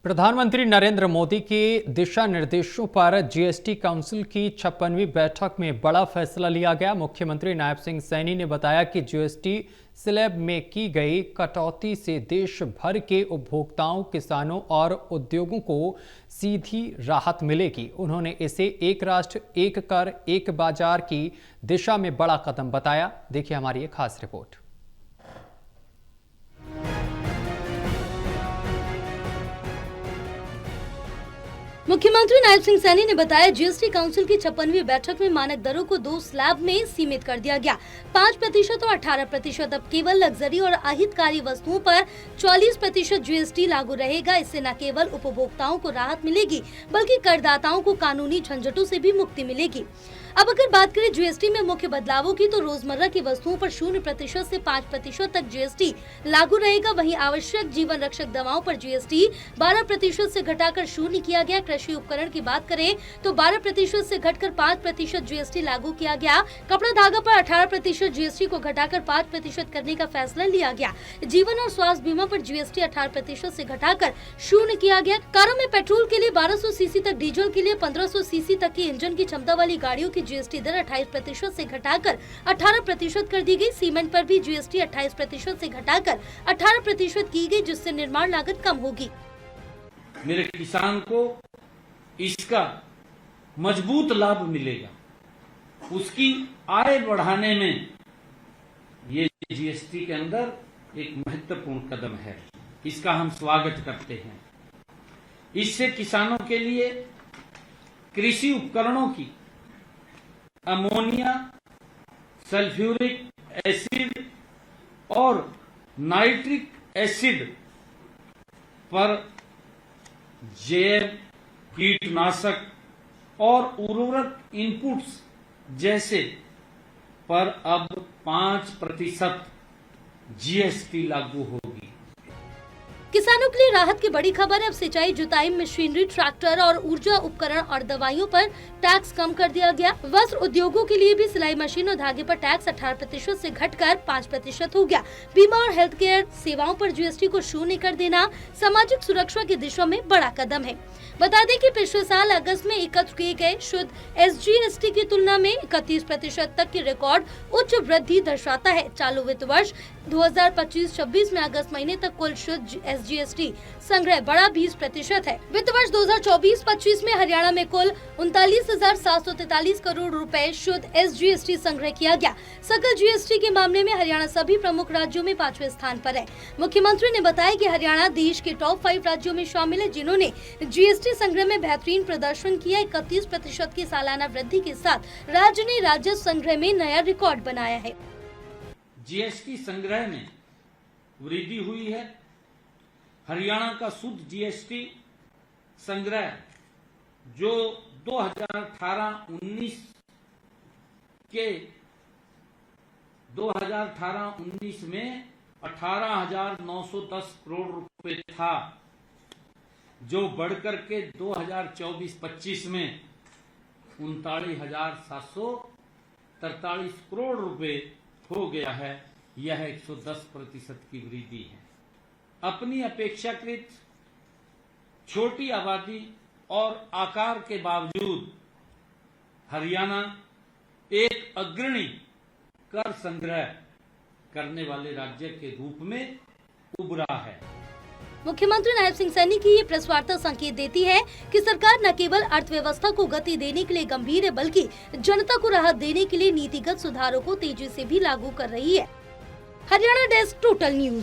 प्रधानमंत्री नरेंद्र मोदी के दिशा निर्देशों पर जीएसटी काउंसिल की 56वीं बैठक में बड़ा फैसला लिया गया। मुख्यमंत्री नायब सिंह सैनी ने बताया कि जीएसटी स्लैब में की गई कटौती से देश भर के उपभोक्ताओं, किसानों और उद्योगों को सीधी राहत मिलेगी। उन्होंने इसे एक राष्ट्र एक कर एक बाजार की दिशा में बड़ा कदम बताया। देखिए हमारी एक खास रिपोर्ट। मुख्यमंत्री नायब सिंह सैनी ने बताया, जीएसटी काउंसिल की 56वीं बैठक में मानक दरों को 2 स्लैब में सीमित कर दिया गया। 5% और 18%। अब केवल लग्जरी और अहितकारी वस्तुओं पर 44% जीएसटी लागू रहेगा। इससे न केवल उपभोक्ताओं को राहत मिलेगी बल्कि करदाताओं को कानूनी झंझटों से भी मुक्ति मिलेगी। अब अगर बात करें जीएसटी में मुख्य बदलावों की, तो रोजमर्रा की वस्तुओं पर 0% से 5% तक जीएसटी लागू रहेगा। वहीं आवश्यक जीवन रक्षक दवाओं पर जीएसटी 12% से घटाकर 0 किया गया। कृषि उपकरण की बात करें तो 12% से घटकर 5% जीएसटी लागू किया गया। कपड़ा धागा पर 18% जीएसटी को घटाकर 5% करने का फैसला लिया गया। जीवन और स्वास्थ्य बीमा पर जीएसटी 18% से घटाकर 0 किया गया। कारों में पेट्रोल के लिए 1200 सीसी तक, डीजल के लिए 1500 सीसी तक की इंजन की क्षमता वाली गाड़ियों की जीएसटी दर 28% से घटाकर 18% कर दी गई। सीमेंट पर भी जीएसटी 28% से घटाकर 18% की गई, जिससे निर्माण लागत कम होगी। मेरे किसान को इसका मजबूत लाभ मिलेगा, उसकी आय बढ़ाने में ये जीएसटी के अंदर एक महत्वपूर्ण कदम है। इसका हम स्वागत करते हैं। इससे किसानों के लिए कृषि उपकरणों की अमोनिया, सल्फ्यूरिक एसिड और नाइट्रिक एसिड पर जैव कीटनाशक और उर्वरक इनपुट्स जैसे पर अब 5% जीएसटी लागू होगी। किसानों के लिए राहत की बड़ी खबर है। अब सिंचाई, जुताई मशीनरी, ट्रैक्टर और ऊर्जा उपकरण और दवाइयों पर टैक्स कम कर दिया गया। वस्त्र उद्योगों के लिए भी सिलाई मशीन और धागे पर टैक्स 18% से घटकर 5% हो गया। बीमा और हेल्थ केयर सेवाओं पर जीएसटी को 0 कर देना सामाजिक सुरक्षा की दिशा में बड़ा कदम है। बता दें कि पिछले साल अगस्त में एकत्र किए गए शुद्ध एसजीएसटी की तुलना में 31% तक की रिकॉर्ड उच्च वृद्धि दर्शाता है। चालू वित्त वर्ष 2025-26 में अगस्त महीने तक कुल शुद्ध एसजीएसटी संग्रह बढ़ा 20% है। वित्त वर्ष 2024-25 में हरियाणा में कुल 39,743 करोड़ रुपए शुद्ध एसजीएसटी संग्रह किया गया। सकल जीएसटी के मामले में हरियाणा सभी प्रमुख राज्यों में 5वें स्थान पर है। मुख्यमंत्री ने बताया कि हरियाणा देश के टॉप 5 राज्यों में शामिल है जिन्होंने जीएसटी संग्रह में बेहतरीन प्रदर्शन किया। 31% की सालाना वृद्धि के साथ राज्य ने राजस्व संग्रह में नया रिकॉर्ड बनाया है। जीएसटी संग्रह में वृद्धि हुई है। हरियाणा का शुद्ध जीएसटी संग्रह जो 2018-19 में 18,910 करोड़ रुपए था, जो बढ़कर के 2024-25 में 39,743 करोड़ रुपए हो गया है। यह 110% की वृद्धि है। अपनी अपेक्षाकृत छोटी आबादी और आकार के बावजूद हरियाणा एक अग्रणी कर संग्रह करने वाले राज्य के रूप में उभरा है। मुख्यमंत्री नायब सिंह सैनी की ये प्रेस वार्ता संकेत देती है कि सरकार न केवल अर्थव्यवस्था को गति देने के लिए गंभीर है, बल्कि जनता को राहत देने के लिए नीतिगत सुधारों को तेजी से भी लागू कर रही है। Haryana desk, total news.